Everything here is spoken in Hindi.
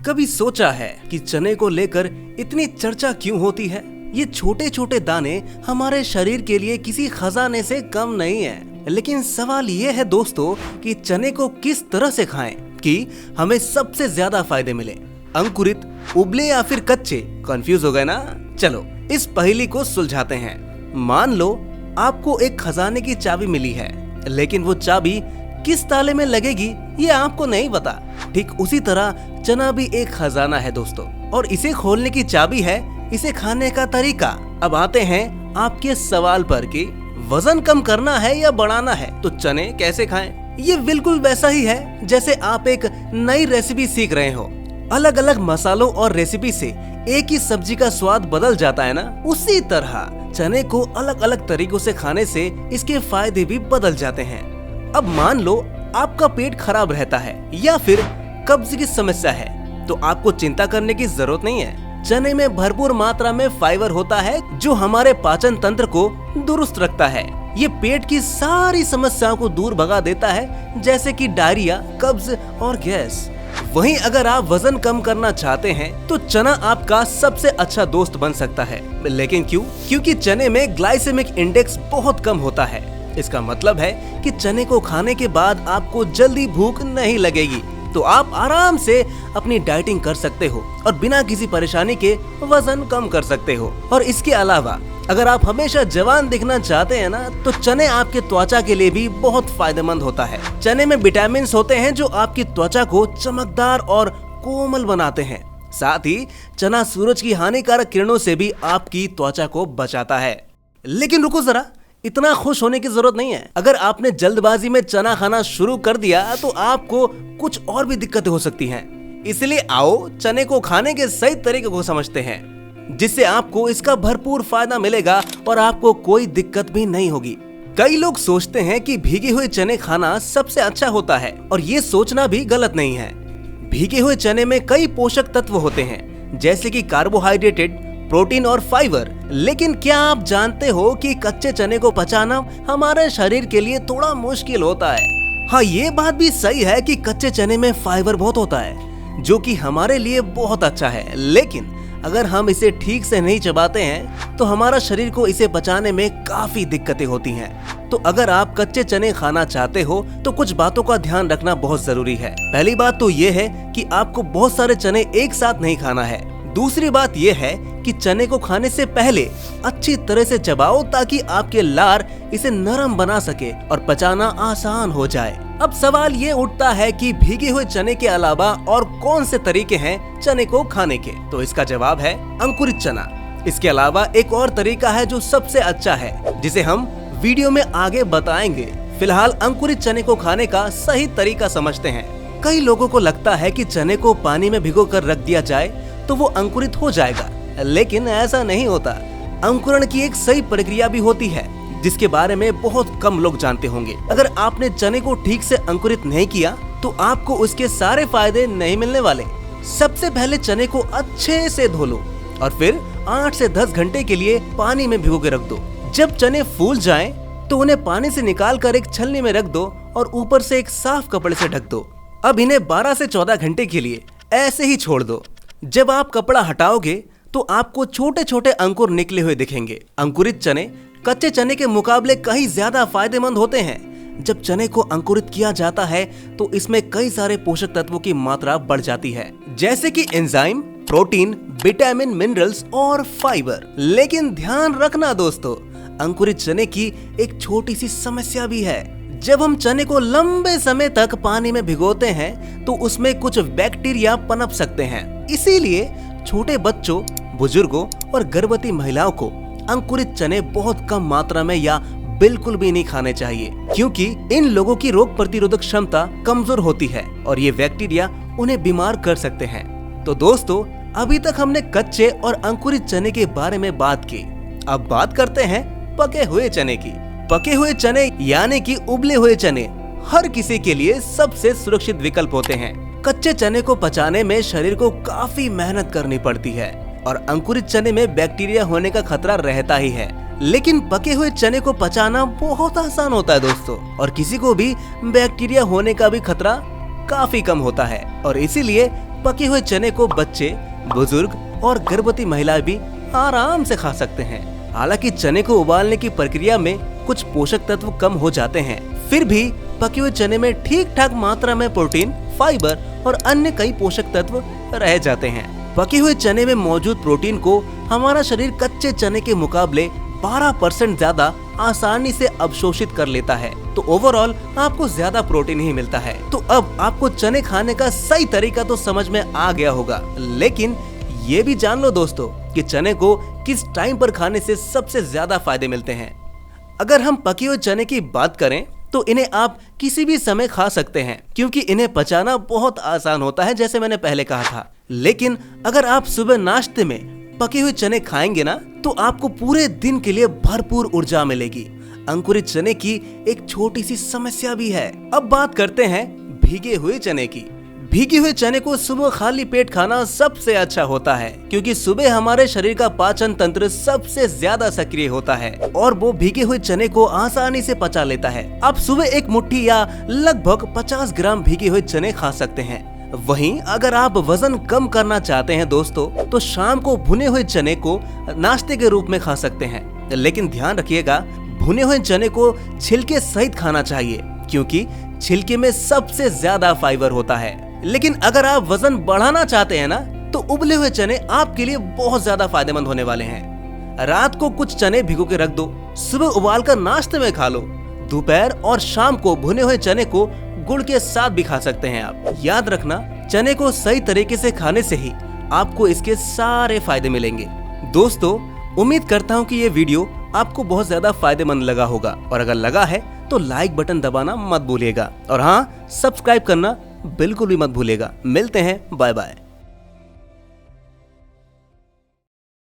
कभी सोचा है कि चने को लेकर इतनी चर्चा क्यों होती है? ये छोटे छोटे दाने हमारे शरीर के लिए किसी खजाने से कम नहीं है। लेकिन सवाल ये है दोस्तों कि चने को किस तरह से खाएं कि हमें सबसे ज्यादा फायदे मिले, अंकुरित, उबले या फिर कच्चे? कंफ्यूज हो गए ना? चलो इस पहेली को सुलझाते हैं। मान लो आपको एक खजाने की चाबी मिली है, लेकिन वो चाबी किस ताले में लगेगी ये आपको नहीं पता। ठीक उसी तरह चना भी एक खजाना है दोस्तों, और इसे खोलने की चाबी है इसे खाने का तरीका। अब आते हैं आपके सवाल पर कि वजन कम करना है या बढ़ाना है तो चने कैसे खाएं? ये बिल्कुल वैसा ही है जैसे आप एक नई रेसिपी सीख रहे हो। अलग अलग मसालों और रेसिपी से एक ही सब्जी का स्वाद बदल जाता है ना, उसी तरह चने को अलग अलग तरीकों से खाने से इसके फायदे भी बदल जाते हैं। अब मान लो आपका पेट खराब रहता है या फिर कब्ज की समस्या है, तो आपको चिंता करने की जरूरत नहीं है। चने में भरपूर मात्रा में फाइबर होता है जो हमारे पाचन तंत्र को दुरुस्त रखता है। ये पेट की सारी समस्याओं को दूर भगा देता है, जैसे कि डायरिया, कब्ज और गैस। वहीं अगर आप वजन कम करना चाहते हैं तो चना आपका सबसे अच्छा दोस्त बन सकता है। लेकिन क्यों? क्योंकि चने में ग्लाइसेमिक इंडेक्स बहुत कम होता है। इसका मतलब है कि चने को खाने के बाद आपको जल्दी भूख नहीं लगेगी, तो आप आराम से अपनी डाइटिंग कर सकते हो और बिना किसी परेशानी के वजन कम कर सकते हो। और इसके अलावा अगर आप हमेशा जवान दिखना चाहते हैं ना, तो चने आपके त्वचा के लिए भी बहुत फायदेमंद होता है। चने में विटामिन होते हैं जो आपकी त्वचा को चमकदार और कोमल बनाते हैं। साथ ही चना सूरज की हानिकारक किरणों से भी आपकी त्वचा को बचाता है। लेकिन रुको जरा, इतना खुश होने की जरूरत नहीं है। अगर आपने जल्दबाजी में चना खाना शुरू कर दिया तो आपको कुछ और भी दिक्कतें हो सकती हैं। इसलिए आओ चने को खाने के सही तरीके को समझते हैं, जिससे आपको इसका भरपूर फायदा मिलेगा और आपको कोई दिक्कत भी नहीं होगी। कई लोग सोचते हैं कि भीगे हुए चने खाना सबसे अच्छा होता है, और ये सोचना भी गलत नहीं है। भीगे हुए चने में कई पोषक तत्व होते हैं, जैसे कि कार्बोहाइड्रेटेड, प्रोटीन और फाइबर। लेकिन क्या आप जानते हो कि कच्चे चने को पचाना हमारे शरीर के लिए थोड़ा मुश्किल होता है? हाँ, ये बात भी सही है कि कच्चे चने में फाइबर बहुत होता है, जो कि हमारे लिए बहुत अच्छा है। लेकिन अगर हम इसे ठीक से नहीं चबाते हैं तो हमारा शरीर को इसे पचाने में काफी दिक्कतें होती हैं। तो अगर आप कच्चे चने खाना चाहते हो तो कुछ बातों का ध्यान रखना बहुत जरूरी है। पहली बात तो ये है कि आपको बहुत सारे चने एक साथ नहीं खाना है। दूसरी बात यह है कि चने को खाने से पहले अच्छी तरह से चबाओ, ताकि आपके लार इसे नरम बना सके और पचाना आसान हो जाए। अब सवाल ये उठता है कि भीगे हुए चने के अलावा और कौन से तरीके हैं चने को खाने के? तो इसका जवाब है अंकुरित चना। इसके अलावा एक और तरीका है जो सबसे अच्छा है, जिसे हम वीडियो में आगे बताएंगे। फिलहाल अंकुरित चने को खाने का सही तरीका समझते हैं। कई लोगों को लगता है कि चने को पानी में भिगो कर रख दिया जाए तो वो अंकुरित हो जाएगा, लेकिन ऐसा नहीं होता। अंकुरण की एक सही प्रक्रिया भी होती है, जिसके बारे में बहुत कम लोग जानते होंगे। अगर आपने चने को ठीक से अंकुरित नहीं किया तो आपको उसके सारे फायदे नहीं मिलने वाले। सबसे पहले चने को अच्छे से धो लो और फिर 8 से 10 घंटे के लिए पानी में भिगो के रख दो। जब चने फूल जाएं, तो उन्हें पानी से निकाल कर एक छलनी में रख दो और ऊपर से एक साफ कपड़े से ढक दो। अब इन्हें 12 से 14 घंटे के लिए ऐसे ही छोड़ दो। जब आप कपड़ा हटाओगे तो आपको छोटे छोटे अंकुर निकले हुए दिखेंगे। अंकुरित चने कच्चे चने के मुकाबले कहीं ज्यादा फायदेमंद होते हैं। जब चने को अंकुरित किया जाता है तो इसमें कई सारे पोषक तत्वों की मात्रा बढ़ जाती है, जैसे कि एंजाइम, प्रोटीन, विटामिन, मिनरल्स और फाइबर। लेकिन ध्यान रखना दोस्तों, अंकुरित चने की एक छोटी सी समस्या भी है। जब हम चने को लंबे समय तक पानी में भिगोते हैं तो उसमें कुछ बैक्टीरिया पनप सकते हैं। इसीलिए छोटे बच्चों, बुजुर्गों और गर्भवती महिलाओं को अंकुरित चने बहुत कम मात्रा में या बिल्कुल भी नहीं खाने चाहिए, क्योंकि इन लोगों की रोग प्रतिरोधक क्षमता कमजोर होती है और ये बैक्टीरिया उन्हें बीमार कर सकते हैं। तो दोस्तों, अभी तक हमने कच्चे और अंकुरित चने के बारे में बात की। अब बात करते हैं पके हुए चने की। पके हुए चने यानी कि उबले हुए चने हर किसी के लिए सबसे सुरक्षित विकल्प होते हैं। कच्चे चने को पचाने में शरीर को काफी मेहनत करनी पड़ती है और अंकुरित चने में बैक्टीरिया होने का खतरा रहता ही है। लेकिन पके हुए चने को पचाना बहुत आसान होता है दोस्तों, और किसी को भी बैक्टीरिया होने का भी खतरा काफी कम होता है। और इसीलिए पके हुए चने को बच्चे, बुजुर्ग और गर्भवती महिलाएं भी आराम से खा सकते हैं। हालांकि चने को उबालने की प्रक्रिया में कुछ पोषक तत्व कम हो जाते हैं, फिर भी पके हुए चने में ठीक ठाक मात्रा में प्रोटीन, फाइबर और अन्य कई पोषक तत्व रह जाते हैं। पके हुए चने में मौजूद प्रोटीन को हमारा शरीर कच्चे चने के मुकाबले 12% ज्यादा आसानी से अवशोषित कर लेता है, तो ओवरऑल आपको ज्यादा प्रोटीन ही मिलता है। तो अब आपको चने खाने का सही तरीका तो समझ में आ गया होगा, लेकिन ये भी जान लो दोस्तों कि चने को किस टाइम पर खाने से सबसे ज्यादा फायदे मिलते हैं। अगर हम पके हुए चने की बात करें तो इन्हें आप किसी भी समय खा सकते हैं, क्योंकि इन्हें पचाना बहुत आसान होता है, जैसे मैंने पहले कहा था। लेकिन अगर आप सुबह नाश्ते में पके हुए चने खाएंगे ना, तो आपको पूरे दिन के लिए भरपूर ऊर्जा मिलेगी। अंकुरित चने की एक छोटी सी समस्या भी है। अब बात करते हैं भीगे हुए चने की। भीगे हुए चने को सुबह खाली पेट खाना सबसे अच्छा होता है, क्योंकि सुबह हमारे शरीर का पाचन तंत्र सबसे ज्यादा सक्रिय होता है और वो भीगे हुए चने को आसानी से पचा लेता है। आप सुबह एक मुट्ठी या लगभग 50 ग्राम भीगे हुए चने खा सकते हैं। वहीं अगर आप वजन कम करना चाहते हैं दोस्तों, तो शाम को भुने हुए चने को नाश्ते के रूप में खा सकते हैं। लेकिन ध्यान रखिएगा, भुने हुए चने को छिलके सहित खाना चाहिए, क्योंकि छिलके में सबसे ज्यादा फाइबर होता है। लेकिन अगर आप वजन बढ़ाना चाहते हैं ना, तो उबले हुए चने आपके लिए बहुत ज्यादा फायदेमंद होने वाले हैं। रात को कुछ चने भिगो के रख दो, सुबह उबालकर नाश्ते में खा लो। दोपहर और शाम को भुने हुए चने को गुड़ के साथ भी खा सकते हैं आप। याद रखना, चने को सही तरीके से खाने से ही आपको इसके सारे फायदे मिलेंगे। दोस्तों, उम्मीद करता हूँ कि ये वीडियो आपको बहुत ज्यादा फायदेमंद लगा होगा, और अगर लगा है तो लाइक बटन दबाना मत भूलिएगा, और हाँ, सब्सक्राइब करना बिल्कुल भी मत भूलिएगा। मिलते हैं, बाय बाय।